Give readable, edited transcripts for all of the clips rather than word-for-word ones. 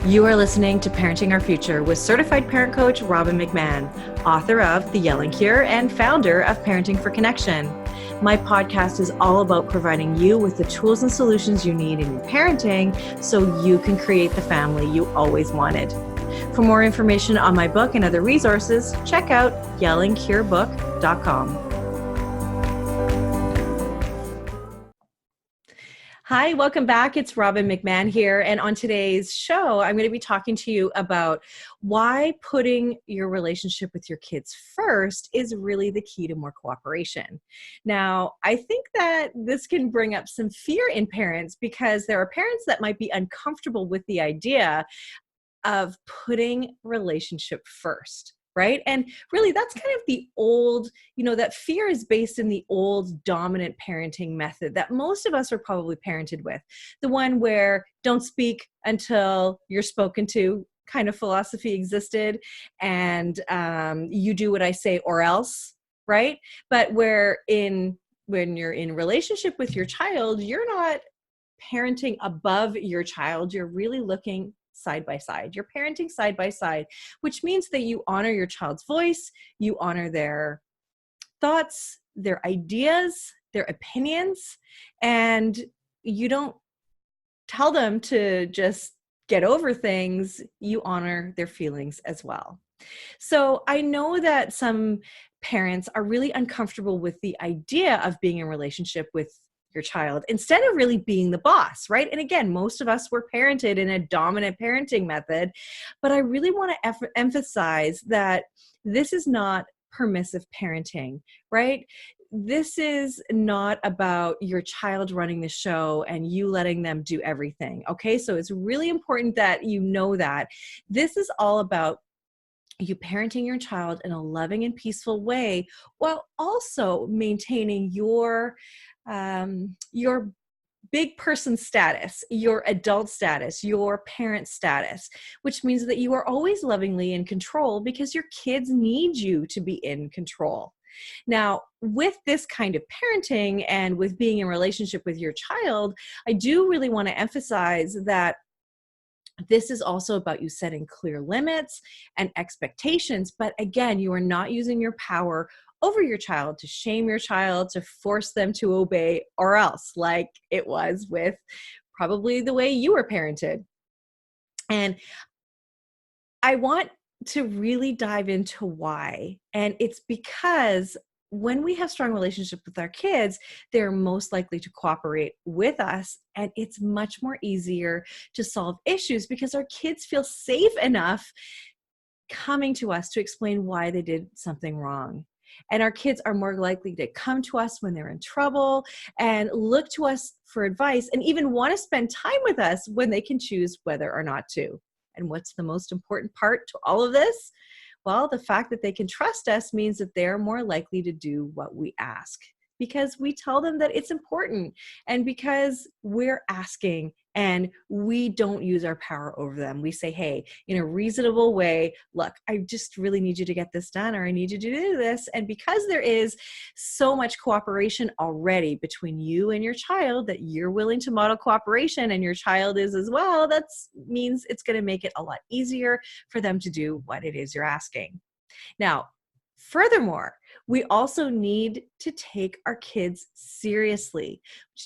You are listening to Parenting Our Future with certified parent coach Robin McMahon, author of The Yelling Cure and founder of Parenting for Connection. My podcast is all about providing you with the tools and solutions you need in your parenting so you can create the family you always wanted. For more information on my book and other resources, check out yellingcurebook.com. Hi, welcome back. It's Robin McMahon here. And on today's show, I'm going to be talking to you about why putting your relationship with your kids first is really the key to more cooperation. Now, I think that this can bring up some fear in parents because there are parents that might be uncomfortable with the idea of putting relationship first. Right? And really, that's kind of the old, that fear is based in the old dominant parenting method that most of us are probably parented with. The one where don't speak until you're spoken to kind of philosophy existed, and you do what I say or else, right? But when you're in relationship with your child, you're not parenting above your child. You're really looking side by side. You're parenting side by side, which means that you honor your child's voice, you honor their thoughts, their ideas, their opinions, and you don't tell them to just get over things. You honor their feelings as well. So I know that some parents are really uncomfortable with the idea of being in a relationship with your child instead of really being the boss, right? And again, most of us were parented in a dominant parenting method, but I really want to emphasize that this is not permissive parenting, right? This is not about your child running the show and you letting them do everything, okay? So it's really important that you know that. This is all about you parenting your child in a loving and peaceful way while also maintaining your big person status, your adult status, your parent status, which means that you are always lovingly in control because your kids need you to be in control. Now, with this kind of parenting and with being in relationship with your child, I do really want to emphasize that this is also about you setting clear limits and expectations. But again, you are not using your power over your child to shame your child, to force them to obey, or else, like it was with probably the way you were parented. And I want to really dive into why. And it's because when we have strong relationships with our kids, they're most likely to cooperate with us. And it's much more easier to solve issues because our kids feel safe enough coming to us to explain why they did something wrong. And our kids are more likely to come to us when they're in trouble and look to us for advice and even want to spend time with us when they can choose whether or not to. And what's the most important part to all of this? Well, the fact that they can trust us means that they're more likely to do what we ask because we tell them that it's important and because we're asking and we don't use our power over them. We say, hey, in a reasonable way, look, I just really need you to get this done or I need you to do this. And because there is so much cooperation already between you and your child that you're willing to model cooperation and your child is as well, that means it's going to make it a lot easier for them to do what it is you're asking. Now, furthermore, we also need to take our kids seriously,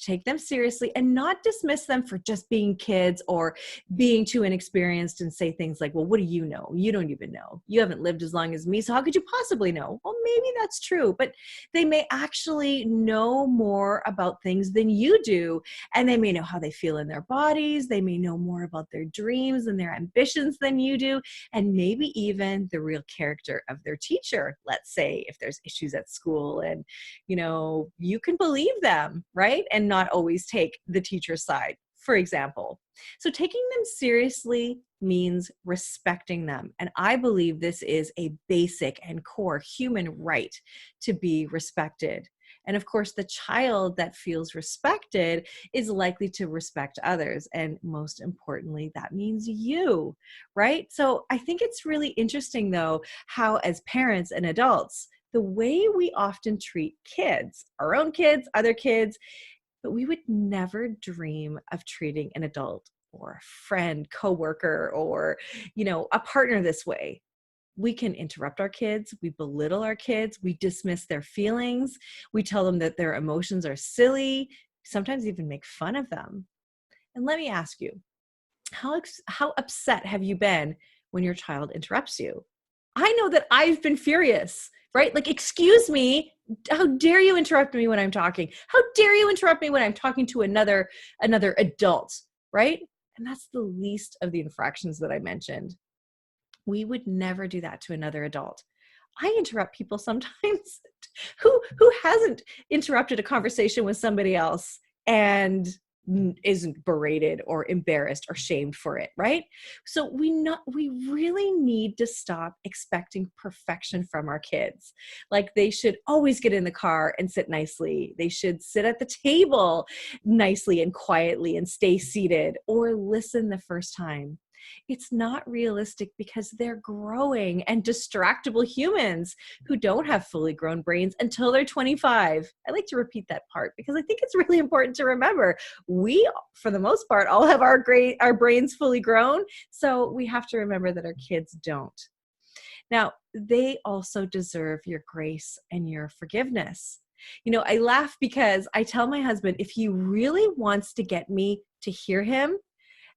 take them seriously and not dismiss them for just being kids or being too inexperienced and say things like, well, what do you know? You don't even know. You haven't lived as long as me, so how could you possibly know? Well, maybe that's true, but they may actually know more about things than you do, and they may know how they feel in their bodies. They may know more about their dreams and their ambitions than you do, and maybe even the real character of their teacher, let's say, if there's issues at school and, you can believe them, right? And not always take the teacher's side, for example. So taking them seriously means respecting them. And I believe this is a basic and core human right to be respected. And of course, the child that feels respected is likely to respect others. And most importantly, that means you, right? So I think it's really interesting, though, how as parents and adults, the way we often treat kids, our own kids, other kids, but we would never dream of treating an adult or a friend, coworker, or, a partner this way. We can interrupt our kids, we belittle our kids, we dismiss their feelings, we tell them that their emotions are silly, sometimes even make fun of them. And let me ask you, how upset have you been when your child interrupts you? I know that I've been furious, right? Like, excuse me, how dare you interrupt me when I'm talking? How dare you interrupt me when I'm talking to another adult, right? And that's the least of the infractions that I mentioned. We would never do that to another adult. I interrupt people sometimes. Who hasn't interrupted a conversation with somebody else and isn't berated or embarrassed or shamed for it, right? So we really need to stop expecting perfection from our kids. Like, they should always get in the car and sit nicely. They should sit at the table nicely and quietly and stay seated, or listen the first time. It's not realistic because they're growing and distractible humans who don't have fully grown brains until they're 25. I like to repeat that part because I think it's really important to remember. We, for the most part, all have our brains fully grown. So we have to remember that our kids don't. Now, they also deserve your grace and your forgiveness. I laugh because I tell my husband, if he really wants to get me to hear him,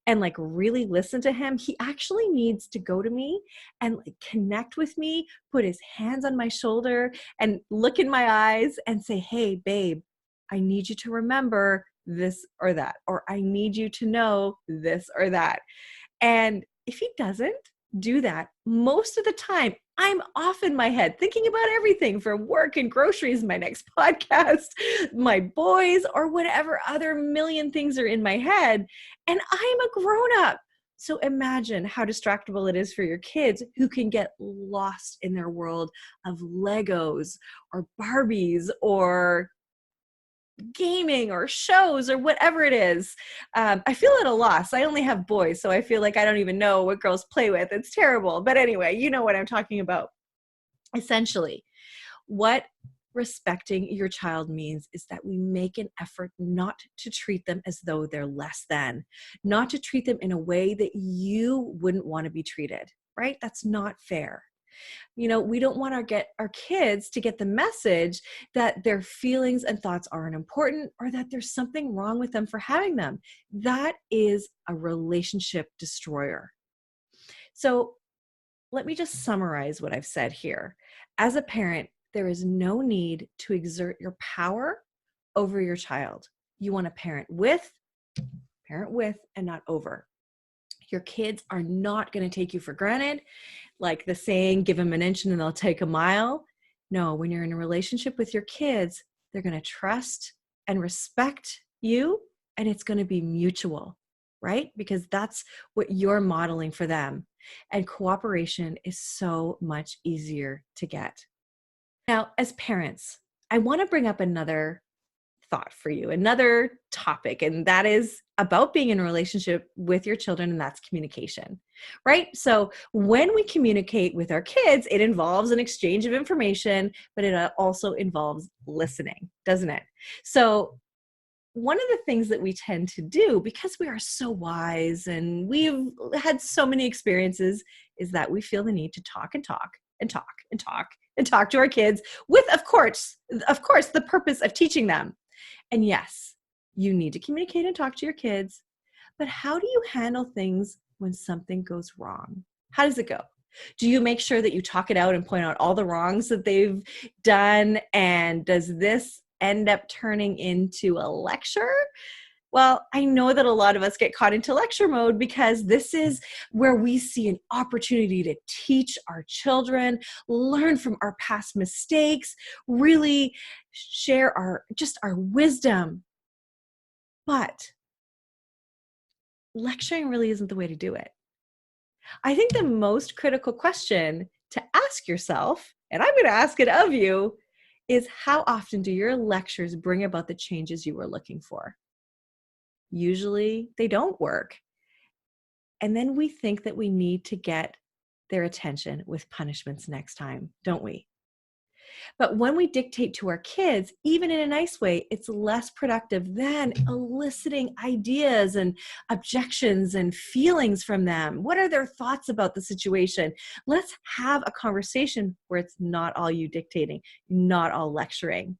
and like really listen to him, he actually needs to go to me and like connect with me, put his hands on my shoulder and look in my eyes and say, hey, babe, I need you to remember this or that, or I need you to know this or that. And if he doesn't do that, most of the time, I'm off in my head thinking about everything from work and groceries, my next podcast, my boys, or whatever other million things are in my head. And I'm a grown up. So imagine how distractible it is for your kids who can get lost in their world of Legos or Barbies or gaming or shows or whatever it is. I feel at a loss. I only have boys, so I feel like I don't even know what girls play with. It's terrible. But anyway, you know what I'm talking about. Essentially, what respecting your child means is that we make an effort not to treat them as though they're less than, not to treat them in a way that you wouldn't want to be treated, right? That's not fair. We don't want our kids to get the message that their feelings and thoughts aren't important or that there's something wrong with them for having them. That is a relationship destroyer. So let me just summarize what I've said here. As a parent, there is no need to exert your power over your child. You want to parent with, and not over. Your kids are not going to take you for granted. Like the saying, give them an inch and they'll take a mile. No, when you're in a relationship with your kids, they're going to trust and respect you, and it's going to be mutual, right? Because that's what you're modeling for them. And cooperation is so much easier to get. Now, as parents, I want to bring up another thought for you, another topic, and that is about being in a relationship with your children, and that's communication, right? So when we communicate with our kids, it involves an exchange of information, but it also involves listening, doesn't it? So one of the things that we tend to do, because we are so wise and we've had so many experiences, is that we feel the need to talk and talk and talk and talk and talk to our kids with, of course, the purpose of teaching them. And yes, you need to communicate and talk to your kids, but how do you handle things when something goes wrong? How does it go? Do you make sure that you talk it out and point out all the wrongs that they've done? And does this end up turning into a lecture? Well, I know that a lot of us get caught into lecture mode because this is where we see an opportunity to teach our children, learn from our past mistakes, really share our wisdom. But lecturing really isn't the way to do it. I think the most critical question to ask yourself, and I'm going to ask it of you, is how often do your lectures bring about the changes you were looking for? Usually they don't work. And then we think that we need to get their attention with punishments next time, don't we? But when we dictate to our kids, even in a nice way, it's less productive than eliciting ideas and objections and feelings from them. What are their thoughts about the situation? Let's have a conversation where it's not all you dictating, not all lecturing.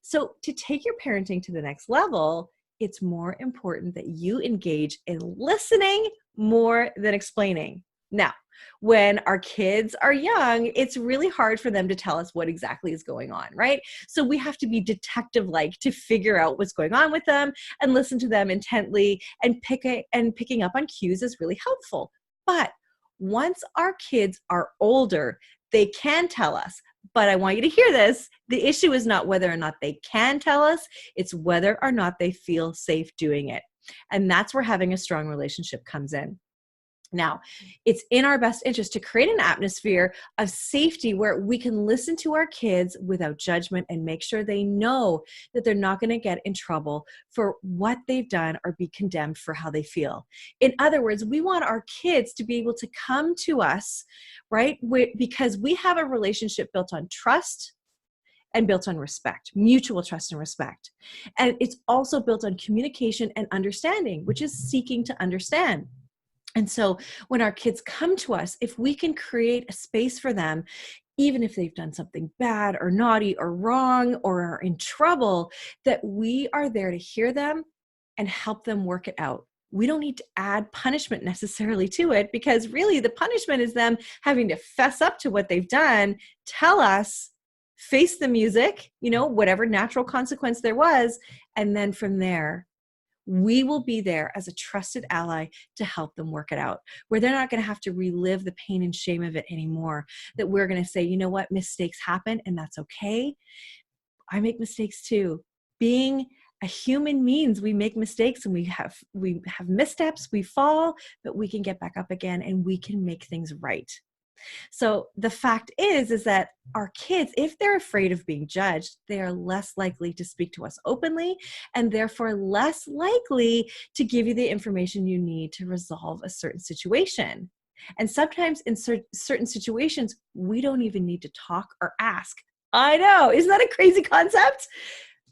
So to take your parenting to the next level, it's more important that you engage in listening more than explaining. Now, when our kids are young, it's really hard for them to tell us what exactly is going on, right? So we have to be detective-like to figure out what's going on with them and listen to them intently, and picking up on cues is really helpful. But once our kids are older, they can tell us. But I want you to hear this. The issue is not whether or not they can tell us, it's whether or not they feel safe doing it. And that's where having a strong relationship comes in. Now, it's in our best interest to create an atmosphere of safety where we can listen to our kids without judgment and make sure they know that they're not going to get in trouble for what they've done or be condemned for how they feel. In other words, we want our kids to be able to come to us, right? Because we have a relationship built on trust and built on respect, mutual trust and respect. And it's also built on communication and understanding, which is seeking to understand. And so when our kids come to us, if we can create a space for them, even if they've done something bad or naughty or wrong or are in trouble, that we are there to hear them and help them work it out. We don't need to add punishment necessarily to it, because really the punishment is them having to fess up to what they've done, tell us, face the music, whatever natural consequence there was, and then from there, we will be there as a trusted ally to help them work it out, where they're not going to have to relive the pain and shame of it anymore. That we're going to say, you know what, mistakes happen and that's okay. I make mistakes too. Being a human means we make mistakes and we have missteps, we fall, but we can get back up again and we can make things right. So the fact is that our kids, if they're afraid of being judged, they are less likely to speak to us openly and therefore less likely to give you the information you need to resolve a certain situation. And sometimes in certain situations, we don't even need to talk or ask. I know, isn't that a crazy concept?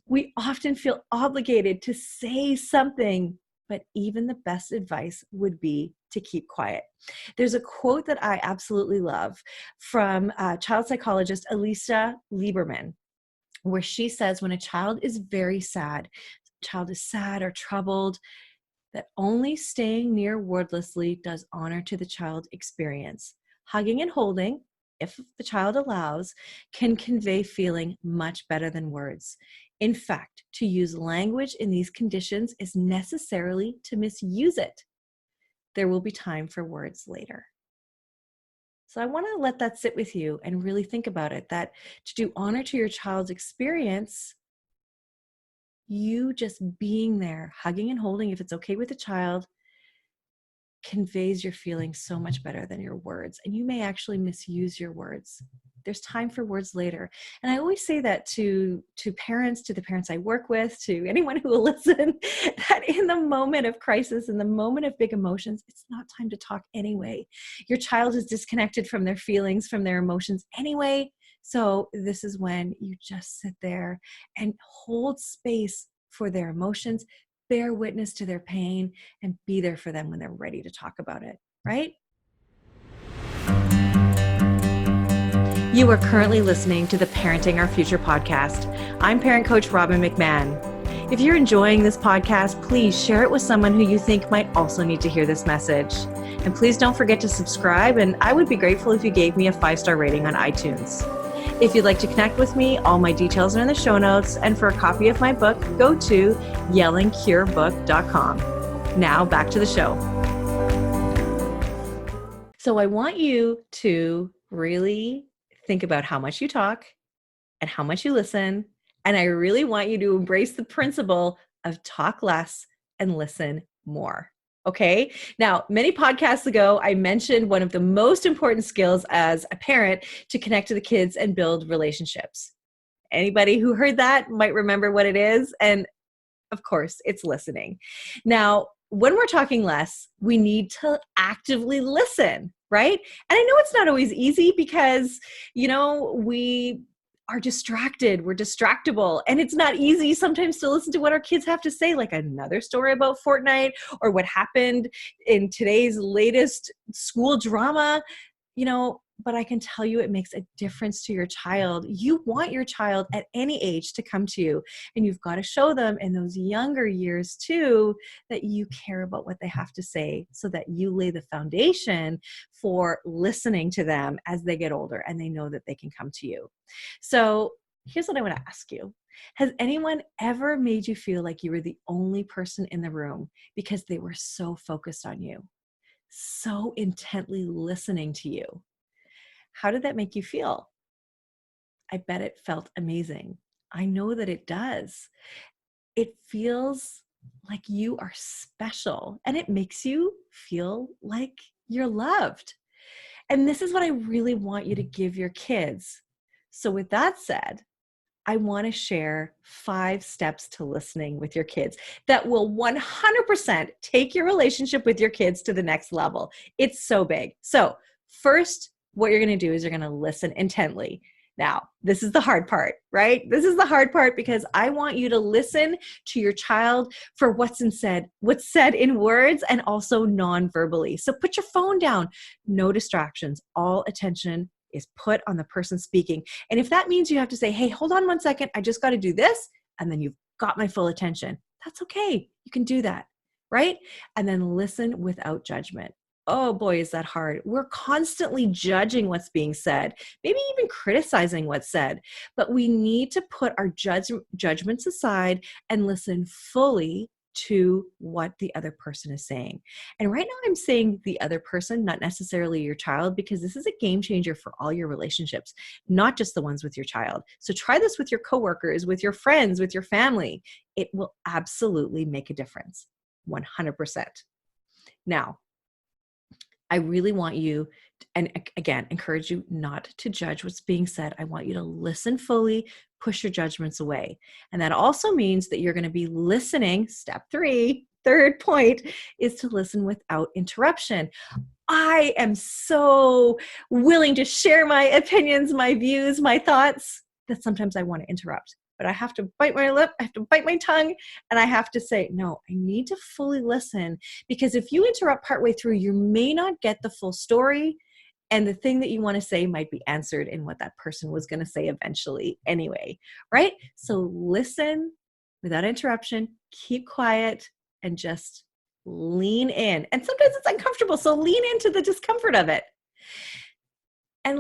We often feel obligated to say something, but even the best advice would be to keep quiet. There's a quote that I absolutely love from child psychologist Elisa Lieberman, where she says, when a child is very sad, child is sad or troubled, that only staying near wordlessly does honor to the child experience. Hugging and holding, if the child allows, can convey feeling much better than words. In fact, to use language in these conditions is necessarily to misuse it. There will be time for words later. So I want to let that sit with you and really think about it, that to do honor to your child's experience, you just being there, hugging and holding, if it's okay with the child, conveys your feelings so much better than your words. And you may actually misuse your words. There's time for words later. And I always say that to parents, to the parents I work with, to anyone who will listen, that in the moment of crisis, in the moment of big emotions, it's not time to talk anyway. Your child is disconnected from their feelings, from their emotions anyway. So this is when you just sit there and hold space for their emotions, bear witness to their pain, and be there for them when they're ready to talk about it, right? You are currently listening to the Parenting Our Future podcast. I'm parent coach Robin McMahon. If you're enjoying this podcast, please share it with someone who you think might also need to hear this message. And please don't forget to subscribe, and I would be grateful if you gave me a 5-star rating on iTunes. If you'd like to connect with me, all my details are in the show notes, and for a copy of my book, go to yellingcurebook.com. Now back to the show. So I want you to really think about how much you talk and how much you listen. And I really want you to embrace the principle of talk less and listen more. Okay. Now, many podcasts ago, I mentioned one of the most important skills as a parent to connect to the kids and build relationships. Anybody who heard that might remember what it is. And of course, it's listening. Now, when we're talking less, we need to actively listen, right? And I know it's not always easy because, we are distracted. We're distractible. And it's not easy sometimes to listen to what our kids have to say, like another story about Fortnite or what happened in today's latest school drama, but I can tell you it makes a difference to your child. You want your child at any age to come to you, and you've got to show them in those younger years too that you care about what they have to say, so that you lay the foundation for listening to them as they get older and they know that they can come to you. So here's what I want to ask you. Has anyone ever made you feel like you were the only person in the room because they were so focused on you, so intently listening to you? How did that make you feel? I bet it felt amazing. I know that it does. It feels like you are special, and it makes you feel like you're loved. And this is what I really want you to give your kids. So with that said, I want to share 5 steps to listening with your kids that will 100% take your relationship with your kids to the next level. It's so big. So first, what you're going to do is you're going to listen intently. Now, this is the hard part, right? This is the hard part because I want you to listen to your child for what's said in words and also non-verbally. So put your phone down, no distractions, all attention is put on the person speaking. And if that means you have to say, hey, hold on one second, I just got to do this, and then you've got my full attention, that's okay. You can do that, right? And then listen without judgment. Oh boy, is that hard. We're constantly judging what's being said, maybe even criticizing what's said, but we need to put our judgments aside and listen fully to what the other person is saying. And right now I'm saying the other person, not necessarily your child, because this is a game changer for all your relationships, not just the ones with your child. So try this with your coworkers, with your friends, with your family. It will absolutely make a difference, 100%. Now, I really want you, and again, encourage you not to judge what's being said. I want you to listen fully, push your judgments away. And that also means that you're going to be listening. Step 3, third point, is to listen without interruption. I am so willing to share my opinions, my views, my thoughts, that sometimes I want to interrupt. But I have to bite my lip, I have to bite my tongue, and I have to say, no, I need to fully listen, because if you interrupt partway through, you may not get the full story, and the thing that you want to say might be answered in what that person was going to say eventually anyway, right? So listen without interruption, keep quiet, and just lean in. And sometimes it's uncomfortable, so lean into the discomfort of it. And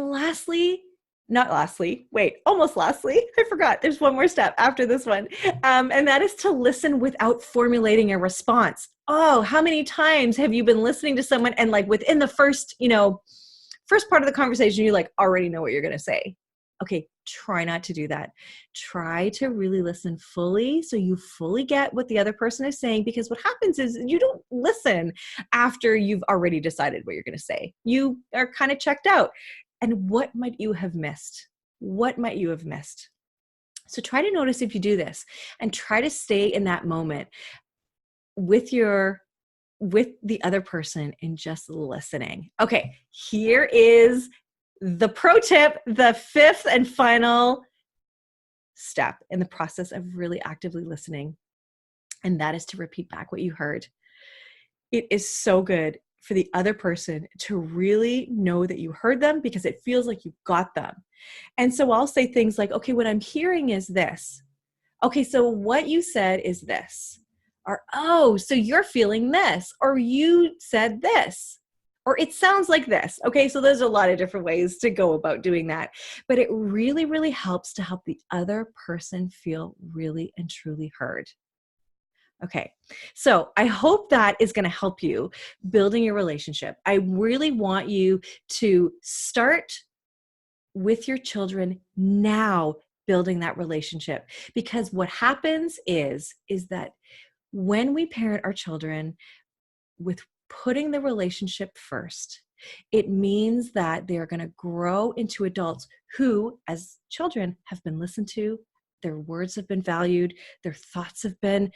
almost lastly, I forgot, there's one more step after this one. And that is to listen without formulating a response. Oh, how many times have you been listening to someone and like within the first part of the conversation, you like already know what you're going to say? Okay, try not to do that. Try to really listen fully so you fully get what the other person is saying, because what happens is you don't listen after you've already decided what you're going to say. You are kind of checked out. And what might you have missed? What might you have missed? So try to notice if you do this and try to stay in that moment with the other person and just listening. Okay, here is the pro tip, the 5th and final step in the process of really actively listening. And that is to repeat back what you heard. It is so good for the other person to really know that you heard them, because it feels like you got them. And so I'll say things like, okay, what I'm hearing is this. Okay, so what you said is this. Or, oh, so you're feeling this. Or you said this. Or it sounds like this. Okay, so there's a lot of different ways to go about doing that. But it really, really helps to help the other person feel really and truly heard. Okay, so I hope that is going to help you building your relationship. I really want you to start with your children now, building that relationship, because what happens is that when we parent our children with putting the relationship first, it means that they are going to grow into adults who, as children, have been listened to. Their words have been valued, their thoughts have been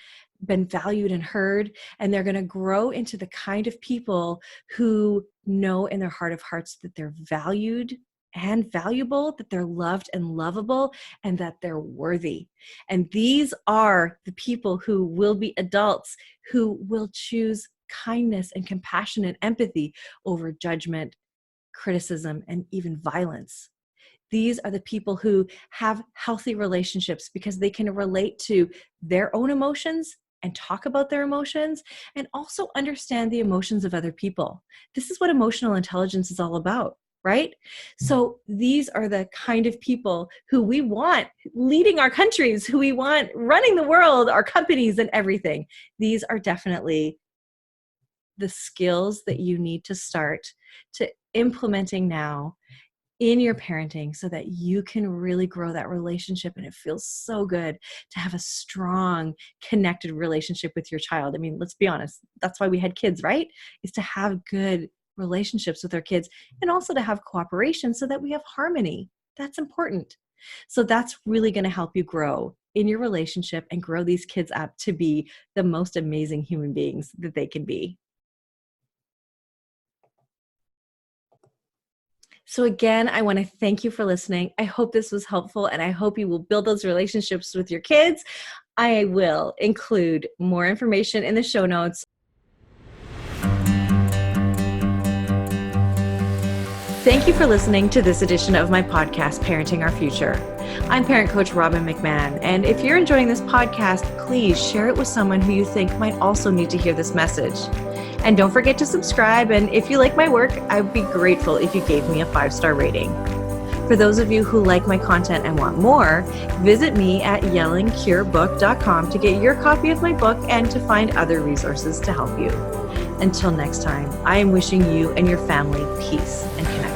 valued and heard, and they're going to grow into the kind of people who know in their heart of hearts that they're valued and valuable, that they're loved and lovable, and that they're worthy. And these are the people who will be adults who will choose kindness and compassion and empathy over judgment, criticism, and even violence. These are the people who have healthy relationships because they can relate to their own emotions and talk about their emotions and also understand the emotions of other people. This is what emotional intelligence is all about, right? So these are the kind of people who we want leading our countries, who we want running the world, our companies and everything. These are definitely the skills that you need to start to implementing now in your parenting so that you can really grow that relationship. And it feels so good to have a strong, connected relationship with your child. I mean, let's be honest. That's why we had kids, right? Is to have good relationships with our kids and also to have cooperation so that we have harmony. That's important. So that's really going to help you grow in your relationship and grow these kids up to be the most amazing human beings that they can be. So again, I want to thank you for listening. I hope this was helpful and I hope you will build those relationships with your kids. I will include more information in the show notes. Thank you for listening to this edition of my podcast, Parenting Our Future. I'm parent coach Robin McMahon, and if you're enjoying this podcast, please share it with someone who you think might also need to hear this message. And don't forget to subscribe, and if you like my work, I would be grateful if you gave me a 5-star rating. For those of you who like my content and want more, visit me at yellingcurebook.com to get your copy of my book and to find other resources to help you. Until next time, I am wishing you and your family peace and connection.